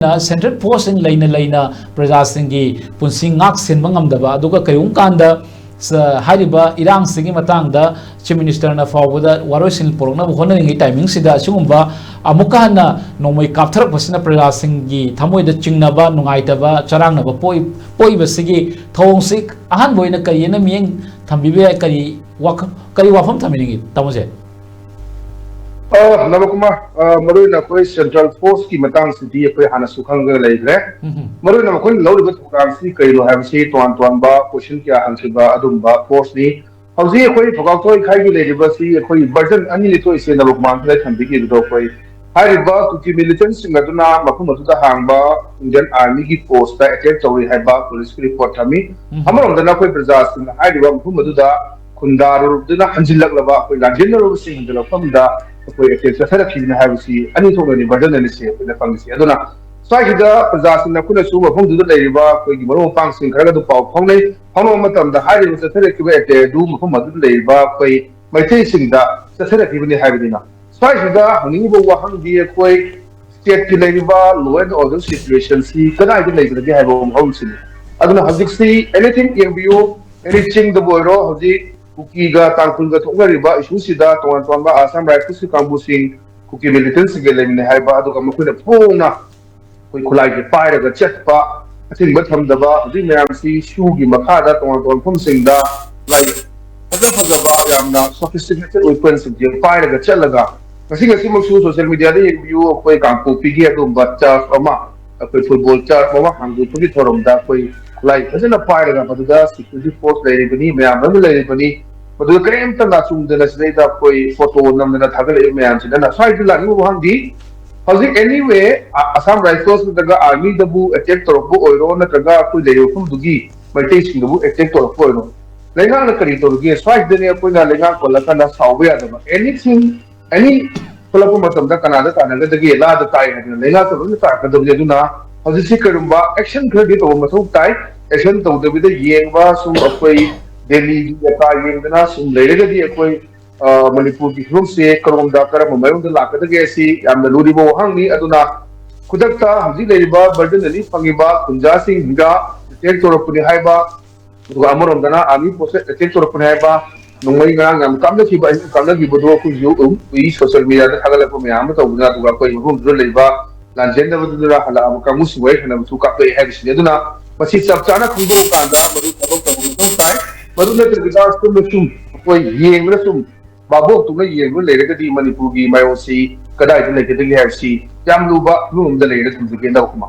Central post in Laina Prajasingi, Punsing ngak senba Duka Kayunkanda, Hariba, Irang Singi Matanga, Chief Minister na Fawada, Warosin Porona, honoring timing Sida Chumba, Amukana, no my capture Pasina Prajasingi, Tamoy the Chingnaba, Nungaitaba, Charanaba, Poi Basigi, Tong Sik, Ahan Boyna Kayena Ming, Tambibe Kari Wafam Tamini, Tamose. Nabakuma, Maruna Koi Central Force ki matang city koi hana sukhanga laigre. Maruna Koi low with Franci Kailo have say Tuan Ba, Pushin Kia Hansiba, Adumba, Force ni. Howsy Koi Fogakoi Kai University, Koi Burton Anilito is in the Lukman that can begin to Koi. Hariba, Kuki militants in Gaduna, Makumatuta Hangba, Indian Army post by attack to Haba, police report Tami. Among the Nakoi Brazas in the Hariba, Kumatuda, Kundaru, Dina Hansilaba, General Sing the Lopamda. Havisi, and it's already better than the same in the function. Adona. So I did a possessing the Kuna Suba from the Labour, Pogimo function, Carado Pau Pony, Honomatam, the high was a therapy doom from a Labour, by tasting the therapy when they have it enough. So I did a Hanibo Wahan be a quay, state to Labour, low and other situations, see, can I delay the have home city. I don't know how to see anything in view, anything the Boiro, the Kukiga, Tankunga, Tongariba, Ishusida, Tuanba, Assam Rifles, Kambusing, Kuki militants, Galim, Haiba, Dokamakuna, Pona, we could like the fire, the jetpa, I think, but from the bar, the Mamsi, Shugi, Makada, Tuan Pumsing, like Yamna, sophisticated weapons, the fire, the Chelaga. I think a similar social media view of Kampu, Pigia, but Oma, a football chart, Mama, and we put it from that way. Like, as in a fire, but the security force lady, may have never lady. But the claim to Nasum the Nasdata photo number Tagale Mans, and a side to Lani. How's it anyway? Assam rifles with the army the boo, a check or boy, or a Taga, put the Yokum to give by tasting the book, a check or foil. Lenga Carito, give strike the near Puna Lenga, Colacana, Sao, anything, any Pulapumatum, the Canada, and the Gila, the Thai, and Lenga to the fact that the Yaduna, how the Sikarumba, action credit over Masu Thai, action to the with the Yenva, some of way. Delhi, Yaka, some later the Manipur, Rumse, Karunda, Karamam, the Laka, the Gasi, and the Luribo Hangi, Aduna, Kudakta, Zileba, Burden, the Pangiba, Kunjasi, Higa, the Territory of Punihaiba, Amoramdana, Ami posted the Territory of Punihaiba, Nunga, and Kamaki, Kamaki, Budu, we social media, the Hagalapamiam, Leba, Langenda, Hala, Kamus, Wait, and took up the head, Yaduna, but she's a Chana Kubo, Maduna regards to the Sum, Yeng, Babu to the Yeng, later the Manipuri, Mayosi, Kadai, the Legacy, Jamluba, Room, the latest in the Gendokuma.